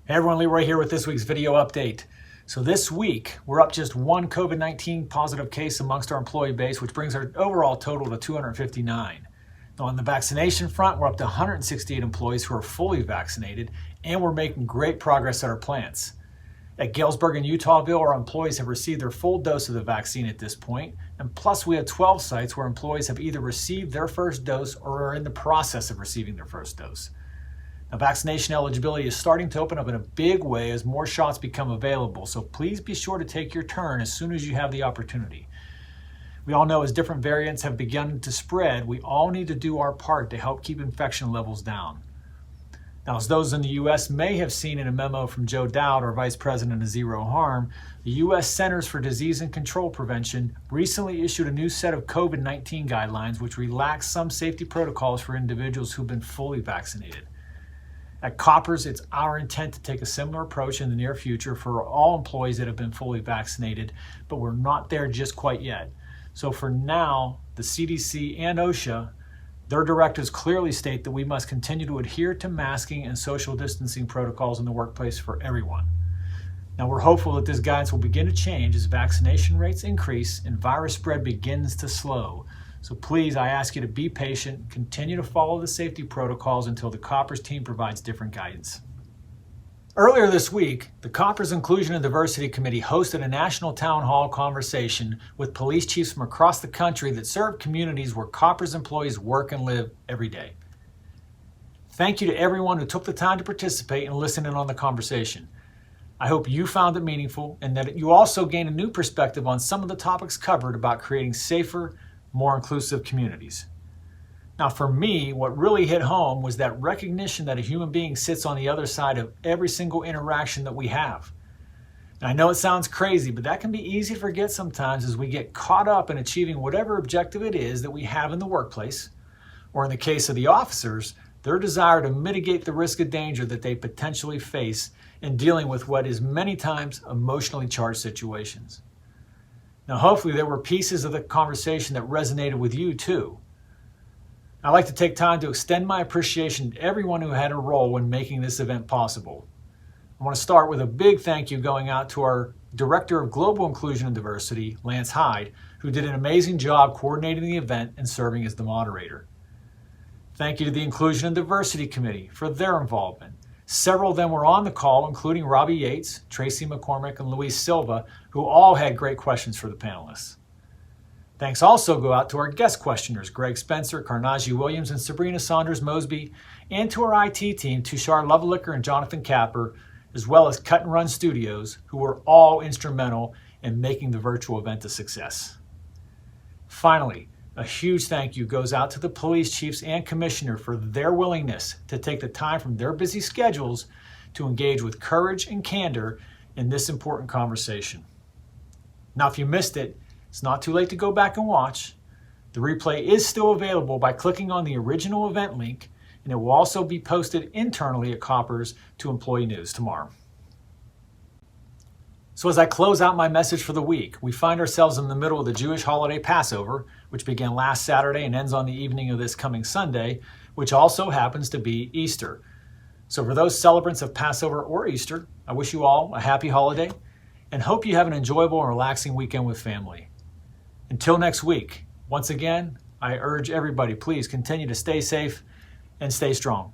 Hey everyone, Leroy here with this week's video update. So this week, we're up just one COVID-19 positive case amongst our employee base, which brings our overall total to 259. Now on the vaccination front, we're up to 168 employees who are fully vaccinated, and we're making great progress at our plants. At Galesburg and Utahville, our employees have received their full dose of the vaccine at this point, and plus we have 12 sites where employees have either received their first dose or are in the process of receiving their first dose. Now, vaccination eligibility is starting to open up in a big way as more shots become available, so please be sure to take your turn as soon as you have the opportunity. We all know as different variants have begun to spread, we all need to do our part to help keep infection levels down. Now, as those in the U.S. may have seen in a memo from Joe Dowd, our Vice President of Zero Harm, the U.S. Centers for Disease and Control Prevention recently issued a new set of COVID-19 guidelines which relax some safety protocols for individuals who've been fully vaccinated. At Koppers, it's our intent to take a similar approach in the near future for all employees that have been fully vaccinated, but we're not there just quite yet. So for now, the CDC and OSHA, their directives clearly state that we must continue to adhere to masking and social distancing protocols in the workplace for everyone. Now we're hopeful that this guidance will begin to change as vaccination rates increase and virus spread begins to slow. So please, I ask you to be patient, continue to follow the safety protocols until the Koppers team provides different guidance. Earlier this week, the Koppers Inclusion and Diversity Committee hosted a national town hall conversation with police chiefs from across the country that serve communities where Koppers employees work and live every day. Thank you to everyone who took the time to participate and listen in on the conversation. I hope you found it meaningful and that you also gained a new perspective on some of the topics covered about creating safer, more inclusive communities. Now for me, what really hit home was that recognition that a human being sits on the other side of every single interaction that we have. And I know it sounds crazy, but that can be easy to forget sometimes as we get caught up in achieving whatever objective it is that we have in the workplace, or in the case of the officers, their desire to mitigate the risk of danger that they potentially face in dealing with what is many times emotionally charged situations. Now, hopefully there were pieces of the conversation that resonated with you too. I'd like to take time to extend my appreciation to everyone who had a role when making this event possible. I want to start with a big thank you going out to our Director of Global Inclusion and Diversity, Lance Hyde, who did an amazing job coordinating the event and serving as the moderator. Thank you to the Inclusion and Diversity Committee for their involvement. Several of them were on the call, including Robbie Yates, Tracy McCormick, and Luis Silva, who all had great questions for the panelists. Thanks also go out to our guest questioners, Greg Spencer, Karnaji Williams, and Sabrina Saunders-Mosby, and to our IT team, Tushar Lovelicker and Jonathan Capper, as well as Cut and Run Studios, who were all instrumental in making the virtual event a success. Finally, a huge thank you goes out to the police chiefs and commissioner for their willingness to take the time from their busy schedules to engage with courage and candor in this important conversation. Now, if you missed it, it's not too late to go back and watch. The replay is still available by clicking on the original event link, and it will also be posted internally at Koppers to Employee News tomorrow. So as I close out my message for the week, we find ourselves in the middle of the Jewish holiday Passover, which began last Saturday and ends on the evening of this coming Sunday, which also happens to be Easter. So for those celebrants of Passover or Easter, I wish you all a happy holiday and hope you have an enjoyable and relaxing weekend with family. Until next week, once again, I urge everybody, please continue to stay safe and stay strong.